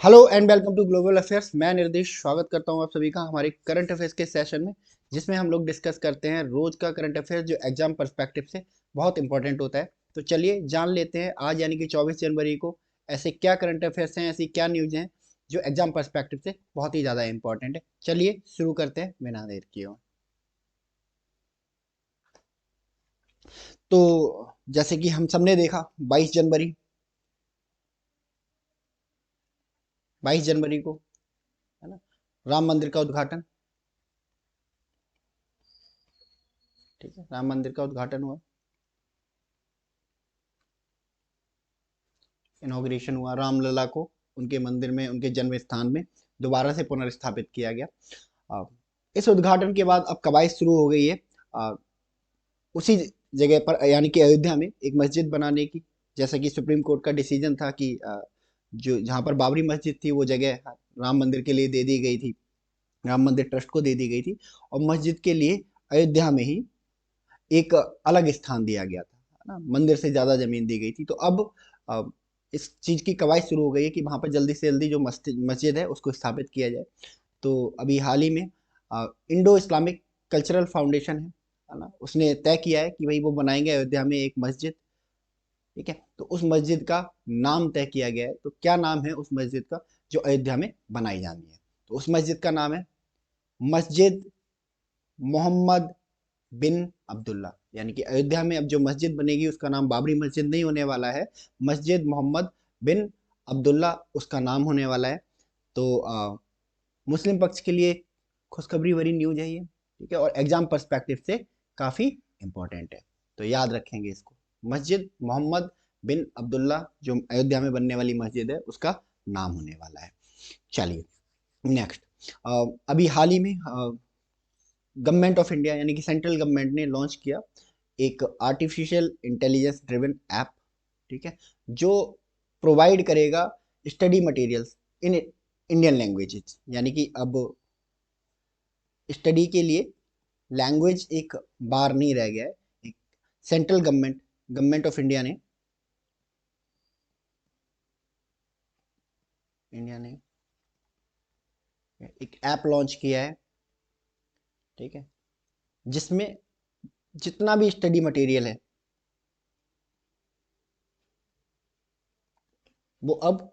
Hello and welcome to global affairs. मैं निर्देश स्वागत करता हूं आप सभी का हमारे करंट अफेयर्स के सेशन में, जिसमें हम लोग डिस्कस करते हैं रोज का करंट अफेयर्स जो एग्जाम पर्सपेक्टिव से बहुत इंपॉर्टेंट होता है। तो चलिए जान लेते हैं आज यानी कि 24 जनवरी को ऐसे क्या करंट अफेयर्स हैं, ऐसी क्या न्यूज हैं जो एग्जाम पर्सपेक्टिव से बहुत ही ज़्यादा इंपॉर्टेंट है। चलिए शुरू करते हैं बिना देर किए। तो जैसे कि हम सबने देखा 22 जनवरी को, है ना, राम मंदिर का उद्घाटन। ठीक है, राम मंदिर का उद्घाटन हुआ, इनॉग्रेशन हुआ, रामलला को उनके मंदिर में, उनके जन्म स्थान में दोबारा से पुनर्स्थापित किया गया। अ, इस उद्घाटन के बाद अब कवायद शुरू हो गई है उसी जगह पर यानी कि अयोध्या में एक मस्जिद बनाने की। जैसा कि सुप्रीम कोर्ट का डिसीजन था कि जो जहाँ पर बाबरी मस्जिद थी वो जगह राम मंदिर के लिए दे दी गई थी, राम मंदिर ट्रस्ट को दे दी गई थी, और मस्जिद के लिए अयोध्या में ही एक अलग स्थान दिया गया था, है ना, मंदिर से ज़्यादा ज़मीन दी गई थी। तो अब अ, इस चीज़ की कवायद शुरू हो गई है कि वहाँ पर जल्दी से जल्दी जो मस्जिद है उसको स्थापित किया जाए। तो अभी हाल ही में इंडो इस्लामिक कल्चरल फाउंडेशन है ना, उसने तय किया है कि भाई वो बनाएंगे अयोध्या में एक मस्जिद। ठीक है, तो उस मस्जिद का नाम तय किया गया है। तो क्या नाम है उस मस्जिद का जो अयोध्या में बनाई जानी है? तो उस मस्जिद का नाम है मस्जिद मोहम्मद बिन अब्दुल्ला। यानी कि अयोध्या में अब जो मस्जिद बनेगी उसका नाम बाबरी मस्जिद नहीं होने वाला है, मस्जिद मोहम्मद बिन अब्दुल्ला उसका नाम होने वाला है। तो मुस्लिम पक्ष के लिए खुशखबरी भरी न्यूज है ये। ठीक है, और एग्जाम पर्सपेक्टिव से काफ़ी इंपॉर्टेंट है, तो याद रखेंगे इसको। मस्जिद मोहम्मद बिन अब्दुल्ला जो अयोध्या में बनने वाली मस्जिद है उसका नाम होने वाला है। चलिए नेक्स्ट। अभी हाल ही में गवर्नमेंट ऑफ इंडिया यानी कि सेंट्रल गवर्नमेंट ने लॉन्च किया एक आर्टिफिशियल इंटेलिजेंस ड्रिवन ऐप। ठीक है, जो प्रोवाइड करेगा study materials in Indian languages. यानी कि अब स्टडी के लिए लैंग्वेज एक बार नहीं रह गया है। एक सेंट्रल गवर्नमेंट ऑफ इंडिया ने एक ऐप लॉन्च किया है। ठीक है, जिसमें जितना भी स्टडी मटेरियल है वो अब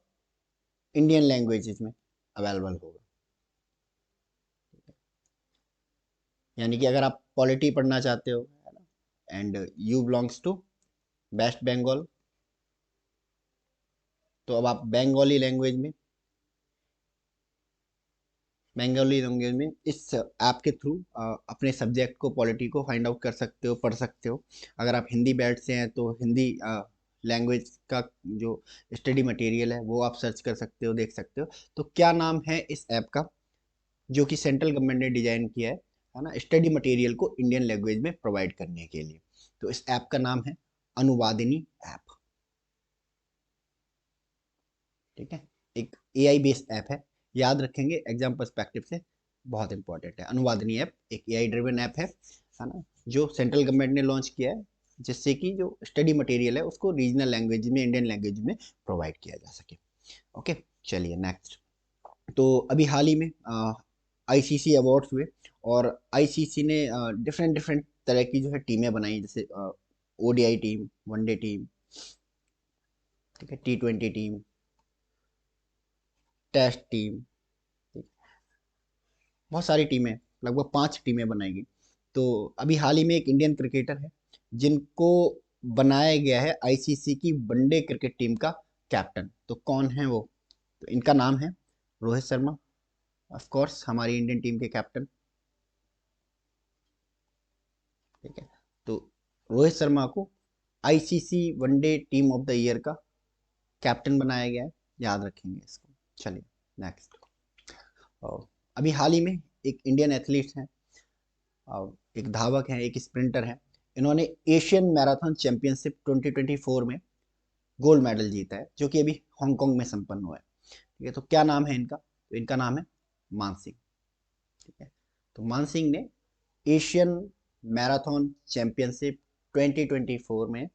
इंडियन लैंग्वेजेस में अवेलेबल होगा। यानी कि अगर आप पॉलिटी पढ़ना चाहते हो and you belongs to West Bengal, तो अब आप बंगाली लैंग्वेज में इस ऐप के थ्रू अपने सब्जेक्ट को, पॉलिटी को फाइंड आउट कर सकते हो, पढ़ सकते हो। अगर आप हिंदी बैच से हैं तो हिंदी लैंग्वेज का जो स्टडी मटेरियल है वो आप सर्च कर सकते हो, देख सकते हो। तो क्या नाम है इस ऐप का जो कि सेंट्रल गवर्नमेंट ने डिजाइन किया है ना, स्टडी मटेरियल को इंडियन लैंग्वेज में प्रोवाइड करने के लिए? तो इस ऐप का नाम है अनुवादिनी ऐप। ठीक है, एक एआई बेस्ड ऐप है, याद रखेंगे एग्जाम पर्सपेक्टिव से बहुत इंपॉर्टेंट है। अनुवादनी ऐप एक एआई ड्रिवन ऐप है ना, जो सेंट्रल गवर्नमेंट ने लॉन्च किया है, जिससे कि जो स्टडी मटेरियल है उसको रीजनल लैंग्वेज में, इंडियन लैंग्वेज में प्रोवाइड किया जा सके। ओके, चलिए नेक्स्ट। तो अभी हाल ही में आईसीसी अवार्ड्स हुए, और आईसीसी ने डिफरेंट डिफरेंट तरह की जो है टीमें बनाई, जैसे ओडीआई टीम, वनडे टीम, ठीक है, T20 टीम, टेस्ट टीम, बहुत सारी टीमें, लगभग 5 टीमें बनाई गई। तो अभी हाल ही में एक इंडियन क्रिकेटर है जिनको बनाया गया है आईसीसी की वनडे क्रिकेट टीम का कैप्टन। तो कौन है वो? तो इनका नाम है रोहित शर्मा, ऑफ कोर्स हमारी इंडियन टीम के कैप्टन। ठीक है, तो रोहित शर्मा को ICC one day team of the year का कैप्टन बनाया गया है, याद रखेंगे इसको। चलिए नेक्स्ट। अभी हाल ही में एक इंडियन एथलीट है, एक धावक है, एक स्प्रिंटर है, इन्होंने एशियन मैराथन चैंपियनशिप 2024 में गोल्ड मेडल जीता है, जो कि अभी हांगकांग में संपन्न हुआ है। ठीक है, तो क्या नाम है इनका? तो इनका नाम है मान सिंह। ठीक है, तो मान सिंह ने एशियन मैराथन चैंपियनशिप 2024 में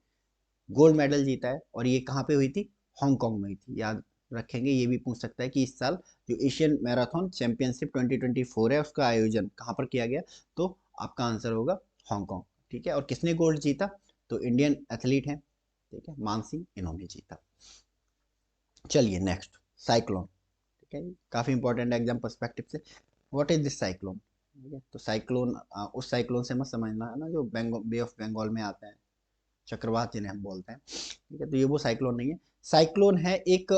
गोल्ड मेडल जीता है, और ये कहाँ पे हुई थी? हांगकांग में हुई थी, याद रखेंगे। ये भी पूछ सकता है कि इस साल जो एशियन मैराथन चैंपियनशिप 2024 है उसका आयोजन कहाँ पर किया गया, तो आपका आंसर होगा हांगकांग। ठीक है, और किसने गोल्ड जीता, तो इंडियन एथलीट हैं, ठीक है, मान सिंह, इन्होंने जीता। चलिए नेक्स्ट, साइक्लोन। ठीक है, काफी इंपॉर्टेंट है एग्जाम पर्सपेक्टिव से। What is this cyclone? ठीक है, तो साइक्लोन उस साइक्लोन से मत समझना है ना जो बंगाल, बे ऑफ बंगाल में आता है, चक्रवात जिन्हें हम बोलते हैं। ठीक है, तो ये वो साइक्लोन नहीं है। साइक्लोन है एक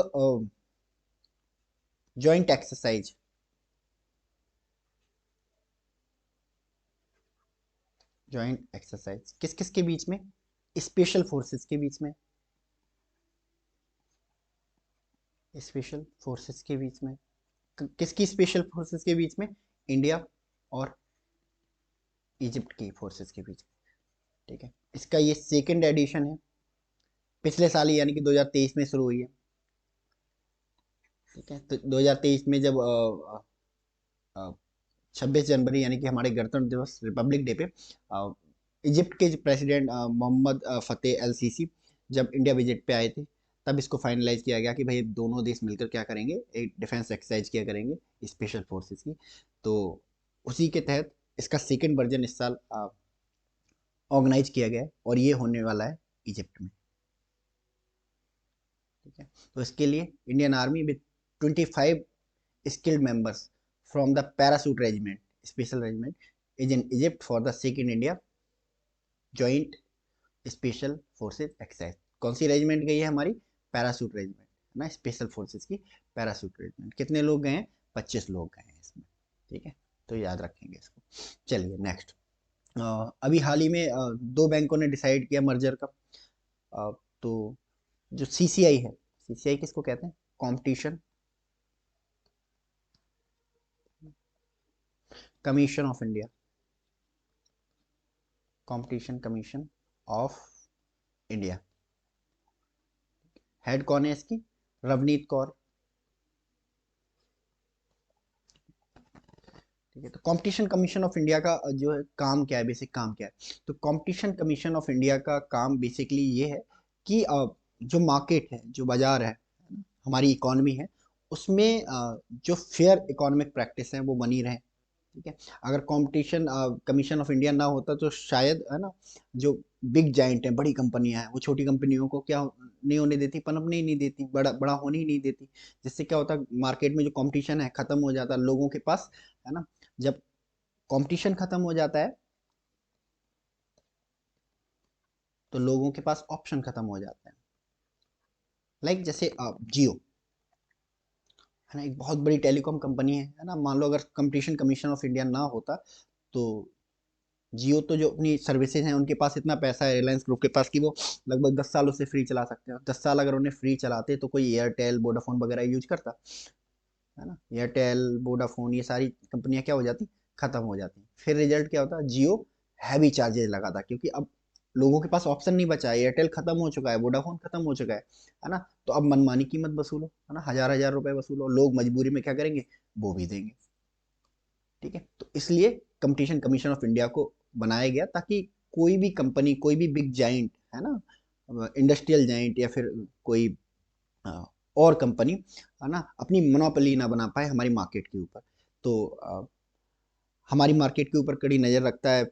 जॉइंट एक्सरसाइज, जॉइंट एक्सरसाइज किस किस के बीच में, स्पेशल फोर्सेस के बीच में, स्पेशल फोर्सेस के बीच में। किसकी स्पेशल फोर्सेस के बीच में, इंडिया और इजिप्ट की फोर्सेस के बीच में। ठीक है, इसका ये सेकंड एडिशन है, पिछले साल ही यानी कि 2023 में शुरू हुई है। ठीक है, तो 2023 में जब 26 जनवरी यानी कि हमारे गणतंत्र दिवस, रिपब्लिक डे पे इजिप्ट के प्रेसिडेंट मोहम्मद फतेह एल सीसी जब इंडिया विजिट पे आए थे, तब इसको फाइनलाइज किया गया कि भाई दोनों देश मिलकर क्या करेंगे, एक डिफेंस एक्सरसाइज किया करेंगे स्पेशल फोर्सेस की। तो उसी के तहत इसका सेकेंड वर्जन इस साल ऑर्गेनाइज किया गया है और ये होने वाला है इजिप्ट में। ठीक है, तो इसके लिए Indian army with 25 skilled members from the parachute regiment, special regiment, is in Egypt for the second India joint special forces exercise। कौन सी रेजिमेंट गई है हमारी, पैरासूट रेजिमेंट ना, स्पेशल फोर्सेस की पैरासूट रेजिमेंट। कितने लोग गए हैं, 25 लोग गए हैं इसमें। ठीक है, तो याद रखेंगे इसको। चलिए नेक्स्ट, अभी हाल ही में दो बैंकों ने डिसाइड किया मर्जर का। तो जो सीसीआई है, सीसीआई किसको कहते हैं, competition commission of India, competition commission of India. Head कौन है इसकी, रवनीत कौर। ठीक है, तो कंपटीशन कमीशन ऑफ इंडिया का जो है काम क्या है, बेसिक काम क्या है, तो कंपटीशन कमीशन ऑफ इंडिया का काम बेसिकली ये है कि जो मार्केट है, जो बाजार है, हमारी इकोनॉमी है, उसमें जो फेयर इकोनॉमिक प्रैक्टिस है वो बनी रहे। ठीक है, अगर कंपटीशन कमीशन ऑफ इंडिया ना होता तो शायद है ना, जो बिग जाइंट है, बड़ी कंपनियां हैं, वो छोटी कंपनियों को क्या नहीं होने देती, पनपने ही नहीं देती, बड़ा बड़ा होने ही नहीं देती। जिससे क्या होता, मार्केट में जो कंपटीशन है खत्म हो जाता लोगों के पास, है ना। जब कंपटीशन खत्म हो जाता है तो लोगों के पास ऑप्शन खत्म हो जाते हैं। लाइक जैसे जियो है ना, एक बहुत बड़ी टेलीकॉम कंपनी है ना, मान लो अगर कंपटीशन कमीशन ऑफ इंडिया ना होता तो जियो तो जो अपनी सर्विसेज हैं उनके पास इतना पैसा है रिलायंस ग्रुप के पास कि वो लगभग 10 सालों से फ्री चला सकते हैं। 10 साल अगर उन्हें फ्री चलाते तो कोई एयरटेल वोडाफोन वगैरह यूज करता, है ना। एयरटेल वोडाफोन ये सारी कंपनियां क्या हो जाती, खत्म हो जाती। फिर रिजल्ट क्या होता, जियो हैवी चार्जेस लगाता, क्योंकि अब लोगों के पास ऑप्शन नहीं बचा है, एयरटेल खत्म हो चुका है, वोडाफोन खत्म हो चुका है ना। तो अब मनमानी कीमत वसूलो, है ना, हजार हजार रुपए वसूलो, लोग मजबूरी में क्या करेंगे, वो भी देंगे। ठीक है, तो इसलिए कंपटीशन कमीशन ऑफ इंडिया को बनाया गया ताकि कोई भी कंपनी, कोई भी बिग जाइंट, है ना, इंडस्ट्रियल जाइंट या फिर कोई अ, और कंपनी, है ना, अपनी मोनोपोली ना बना पाए हमारी मार्केट के ऊपर। तो हमारी मार्केट के ऊपर कड़ी नज़र रखता है।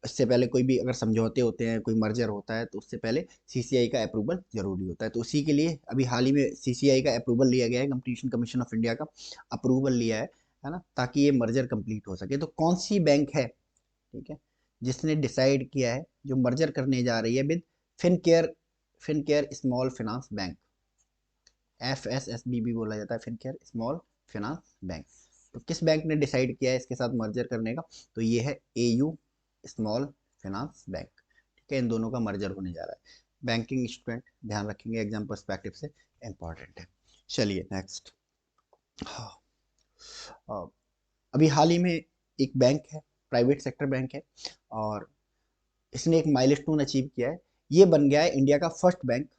इससे पहले कोई भी अगर समझौते होते हैं, कोई मर्जर होता है, तो उससे पहले सीसीआई का अप्रूवल जरूरी होता है। तो उसी के लिए अभी हाल ही में सीसीआई का अप्रूवल लिया गया है, कंपटीशन कमीशन ऑफ इंडिया का अप्रूवल लिया है ना, ताकि ये मर्जर कंप्लीट हो सके। तो कौन सी बैंक है, ठीक है, जिसने डिसाइड किया है, जो मर्जर करने जा रही है with Fincare, Fincare small finance bank, FSSB भी बोला जाता है, फिनकेयर स्मॉल फाइनेंस बैंक। तो किस बैंक ने डिसाइड किया है इसके साथ मर्जर करने का, तो ये है AU स्मॉल फाइनेंस बैंक। ठीक है, इन दोनों का मर्जर होने जा रहा है। बैंकिंग स्टूडेंट ध्यान रखेंगे, एग्जाम पर्सपेक्टिव से इंपॉर्टेंट है। चलिए नेक्स्ट, हाँ, अभी हाल ही में एक बैंक है, प्राइवेट सेक्टर बैंक है, और इसने एक माइलस्टोन अचीव किया है। ये बन गया है इंडिया का first bank,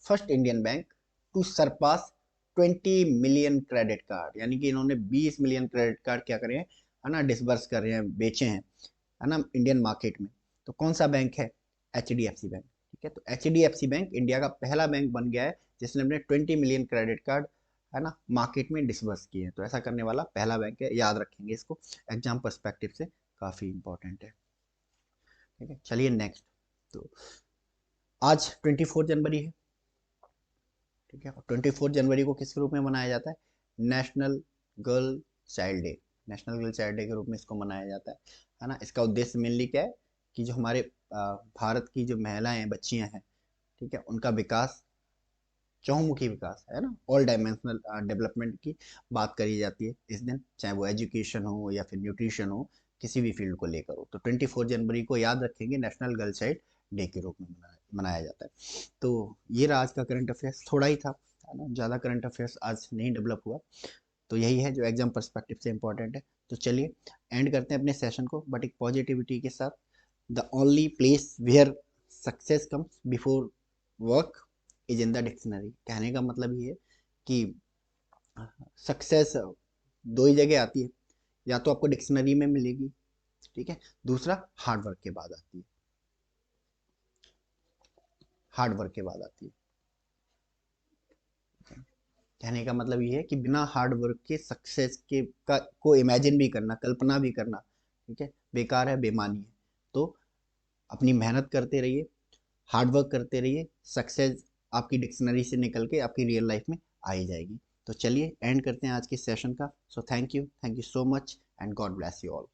first Indian bank to surpass 20 million credit card, यानी कि इन्होंने 20 मिलियन क्रेडिट कार्ड क्या करे हैं, है ना, डिसबर्स कर रहे हैं, बेचे हैं, है ना, इंडियन मार्केट में। तो कौन सा बैंक है, HDFC बैंक। ठीक है, तो HDFC बैंक इंडिया का पहला बैंक बन गया है जिसने अपने 20 मिलियन क्रेडिट कार्ड है ना मार्केट में डिसबर्स किए हैं। तो ऐसा करने वाला पहला बैंक है, याद रखेंगे इसको, एग्जाम पर्सपेक्टिव से काफ़ी इंपॉर्टेंट है। ठीक है, चलिए नेक्स्ट। तो आज 24 जनवरी है। ठीक है, 24 जनवरी को किस रूप में मनाया जाता है? National girl child day. National girl child day के रूप में इसको मनाया जाता है ना। इसका उद्देश्य मेनली क्या है कि जो हमारे भारत की जो महिलाएं हैं, बच्चियां हैं, ठीक है, उनका विकास, चहुमुखी विकास है ना, ऑल डायमेंशनल डेवलपमेंट की बात करी जाती है इस दिन, चाहे वो एजुकेशन हो या फिर न्यूट्रिशन हो, किसी भी फील्ड को लेकर हो। तो 24 जनवरी को याद रखेंगे नेशनल गर्ल चाइल्ड डे के रूप में मनाया जाता है। तो ये रहा आज का करंट अफेयर्स, थोड़ा ही था है ना, ज़्यादा करंट अफेयर्स आज नहीं डेवलप हुआ। तो यही है जो एग्जाम पर्सपेक्टिव से इंपॉर्टेंट है। तो चलिए एंड करते हैं अपने सेशन को, बट एक पॉजिटिविटी के साथ। The only place where success comes before work is in the dictionary. कहने का मतलब ये है कि सक्सेस दो ही जगह आती है, या तो आपको डिक्शनरी में मिलेगी, ठीक है, दूसरा हार्ड वर्क के बाद आती है, हार्ड वर्क के बाद आती है। कहने का मतलब ये है कि बिना हार्ड वर्क के सक्सेस के को इमेजिन भी करना, कल्पना भी करना, ठीक है, बेकार है, बेमानी है। तो अपनी मेहनत करते रहिए, हार्ड वर्क करते रहिए, सक्सेस आपकी डिक्शनरी से निकल के आपकी रियल लाइफ में आ ही जाएगी। तो चलिए एंड करते हैं आज के सेशन का। So thank you so much and God bless you all.